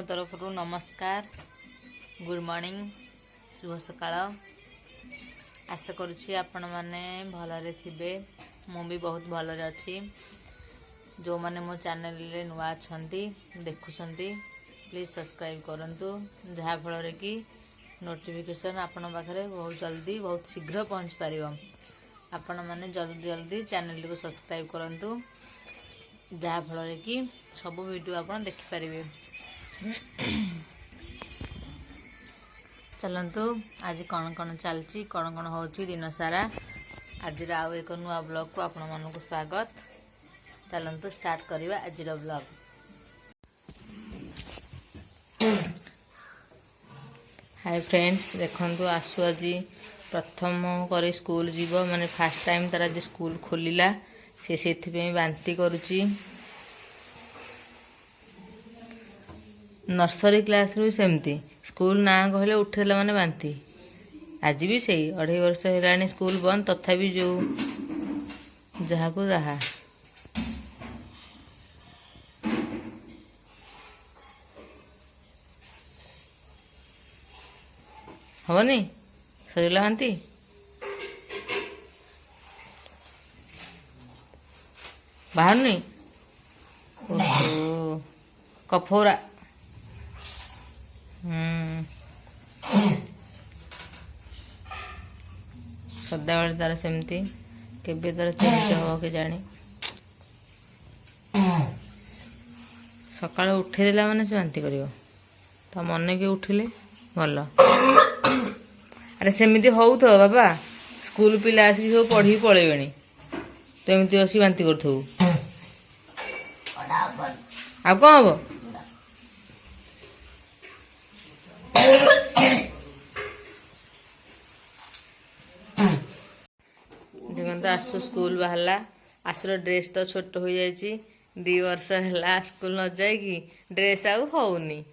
तरफ नमस्कार good morning शुभ सकाळ। आशा करुँची आपण मैंने भलरे थे। मु भी बहुत भलरे अच्छी। जो मैंने मो चैनल रे नुआ अच्छी देखुंट प्लीज सब्सक्राइब करंतु जहाँ फल कि नोटिफिकेशन आपण पाखे बहुत जल्दी बहुत शीघ्र पहुँच पार। आपण मैंने जल्दी जल्दी चैनल को सब्सक्राइब करंतु जहाँ फल कि सब वीडियो आप देखिपारे। चलतु आज कौन कौन चलती कौन कौन हो दिन सारा आज आउ एक नुआ ब्लॉग को आपण मानक स्वागत। चलतु स्टार्ट करवा आज ब्लॉग। हाय फ्रेंड्स देखंतु आसु आज प्रथम करे स्कूल जीव माने फर्स्ट टाइम तार आज स्कूल खोलिला से बांती करुची। नर्सरी क्लास रू सेमती स्कूल ना कहले उठेला माने बांती। आज भी सही 2.5 वर्ष है स्कूल बंद तथापि जो जहाँ को जहाँ हमनी सरिला बांती। बाहर नहीं ओहो कफोरा सदाबले तार सेमती केबे तार चेंज हम के जानी। सकाळ उठेदेला माने से बांती करियो तो मन के उठिले भल। अरे सेमती हौ तो बाबा स्कूल पिला आसिक सब पढ़ी पळेबेनी तो एमती बस बांती करथु आ कौन हम। देखते आसु स्कूल बाहरला आसुर ड्रेस तो छोट हो जाइए 2 वर्ष है स्कूल न जाइकी ड्रेस आउ होनी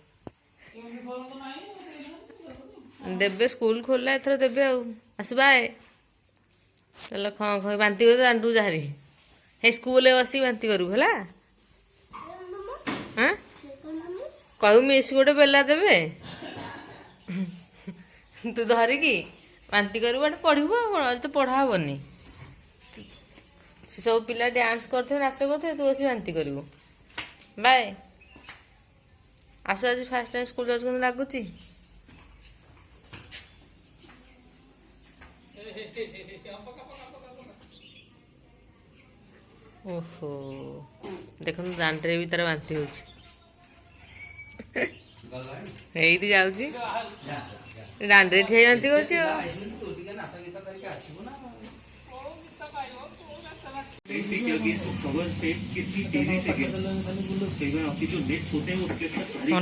देबे स्कूल खोलला एथर देबे आसु बाय चल ख बांती कर आंटू जारी हे स्कूल बसी बांती करू है। हाँ कहू मिस गोटे बेला देवे तू धरिकी बांती करू बाटे पढ़ू कौन तो पढ़ा हेनी सब पिला डांस करते नाच करते तू बस बांती करू बाय। आस आज फास्ट टाइम स्कूल जाऊँ लगुच ओहो देख दांडे भी तार बांती हो जाऊँगी दांडे ठिया बांती कर।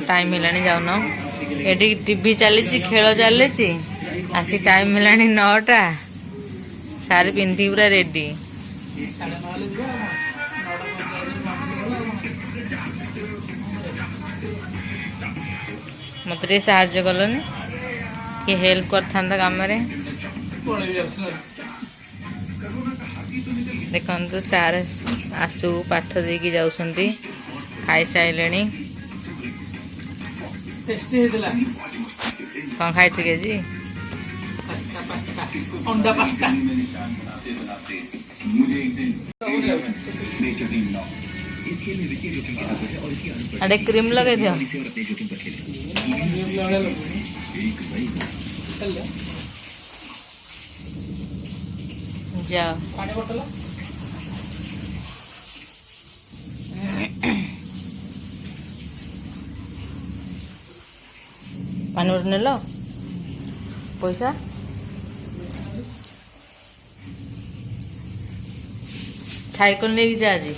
टाइम है जाऊन ये टीवी चली खेल चली आसी टाइम है 9टा सारे पिंधि पूरा रेडी। मत साहाଯ୍य कलनि कि हेल्प कर काम रे। देखु सार आसु पाठ देकी जाउछंती खाई साइलेनी कौन खाई के जी अंडा पास्ता अरे क्रीम लगे दियो जाओ पानी बोतल नेल पैसा साइकिल नहीं जा आज ये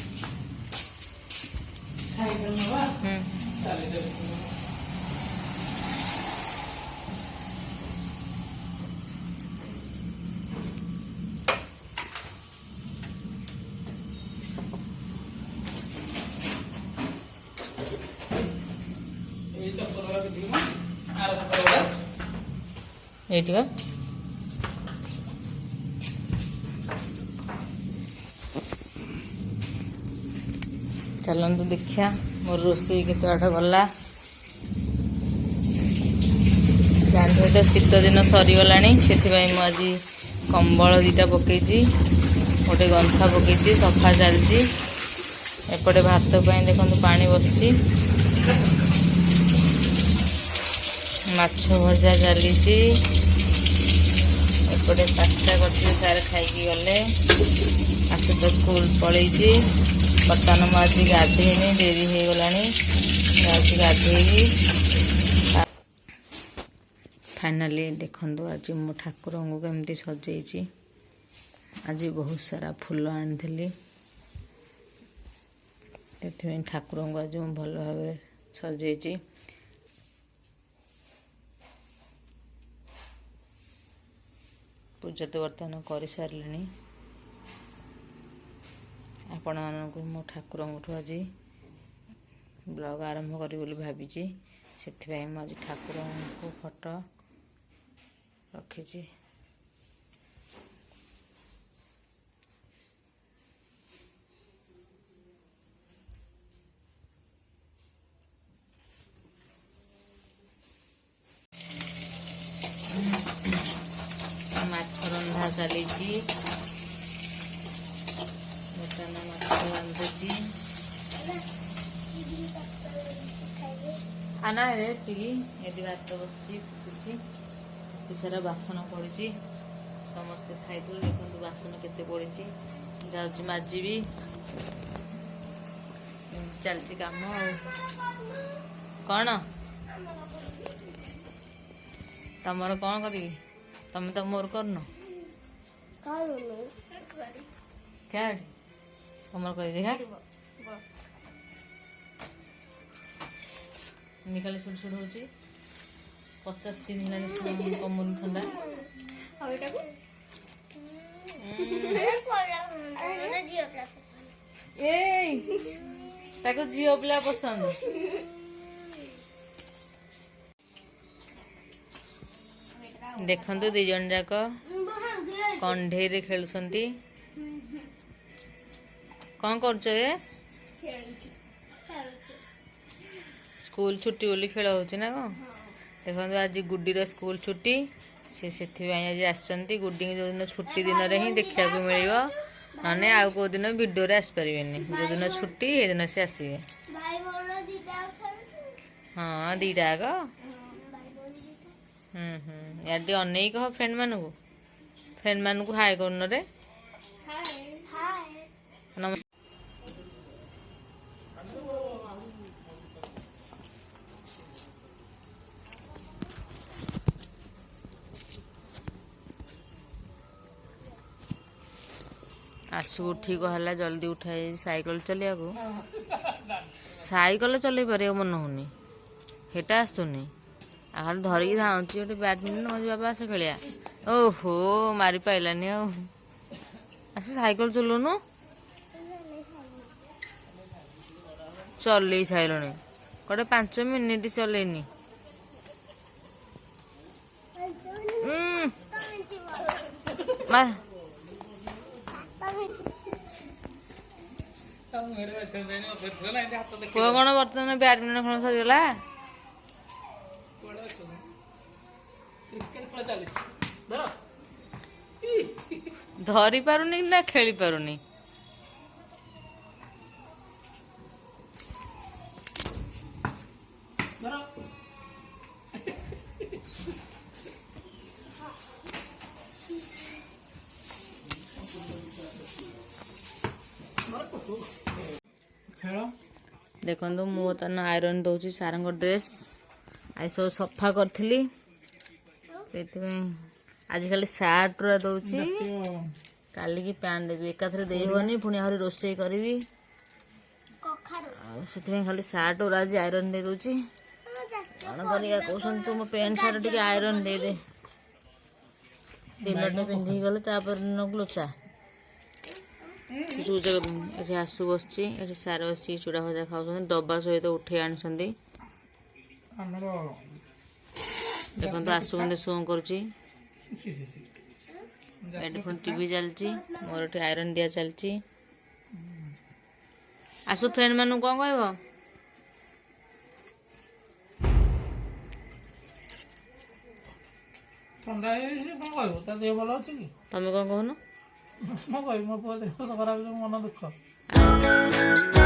चलतु देखिया मोर रोषे केत गला तो शीत दिन सरीगलानी से आज कंबल दीटा पकई गोटे गंथा पकई सफा चलती एपटे भात पाई देखो पानी बसची माछ भजा चली एपटे पास्ता कर सारे खाई गले आसु तो स्कूल पलैची बर्तमान मुझे गाधेनी डेरी हो गला गाधे फाइनाली देखो आज मो ठाकुर को केमती सजे आज बहुत सारा फूल आनी ठाकुर को आज भल भाव सजे पूजा तो बर्तमान कर सारे आपण मानक मो ठाकुर आज ब्लॉग आरंभ करी बोली भाभी से आज ठाकुर को फोटो रखी माछ रंधा चली रांधुची आना है टी भात बसुची सारा बासन पड़ी समस्ते खाई देखो बासन केते पड़ी जाऊँ माजिबी चलती काम कौन तमर कौन करी तमें तो मोर करन क्या तमर कर देखा निकाली सुड़ सुड़ होची 50 दिन कमुन ठंडा झील पिला पसंद देखंतु दी जन जाक कंढे खेलुं कौन कर स्कूल छुट्टी बोली खेल होची ना कौन देखो आज गुड्डीर स्कूल छुट्टी से आज आसछंती गुड्डी जो दिन छुट्टी दिन रे ही देखा मिल ना आउ को दिन वीडियो रे आस परिबेनी जो दिन छुट्टी हे दिन से आसीबे हाँ दीटा आग यार अनेक कह फ्रेंड मान को हाय करन रे आसु उठी कहला जल्दी उठाई साइकिल चलिया को साइकिल चल पारे मन होनी हेटा आसुनी आखिर धरिकी धाउची गोटे बैडमिंटन मज बाबा आस खेलिया ओहो मारी पाइलानी आस साइकिल चलुनु चल सारे कटे 5 मिनिट चलैनी पुआ कौन बर्तमान बैडमिंटन खेल सरीगला धरी पारुनी ना खेली पारुनी देखो मु बर्तमान आयरन दौची सार ड्रेस आज सब सफा करी आज खाली सार्ट रा दौची काली की पैंट देवी एकाथरे दे होनी पुणी आहरी रोषे करी खाली सार्ट और आज आयरन दे दौची कौन कर कहते तू मो पैंट सार्ट टे आयरन दे दे दिन पिंधि गले दिन लोचा ये आसु बस सार बस चूड़ा भजा खाऊ डब्बा सहित उठे आनी देखो आसु के शो करुँची टीवी चलती मोर आयरन दिया चलती आसु फ्रेंड मान कौन कह ଥଣ୍ଡା ହେଇଯାଇଛି କ'ଣ କହିବୁ ତା ଦେହ ଭଲ ଅଛି କି ତମେ କ'ଣ କହୁନ? ମୁଁ କହିବି ମୋ ପୁଅ ଦେହ ଖରାପ ମନ ଦୁଃଖ।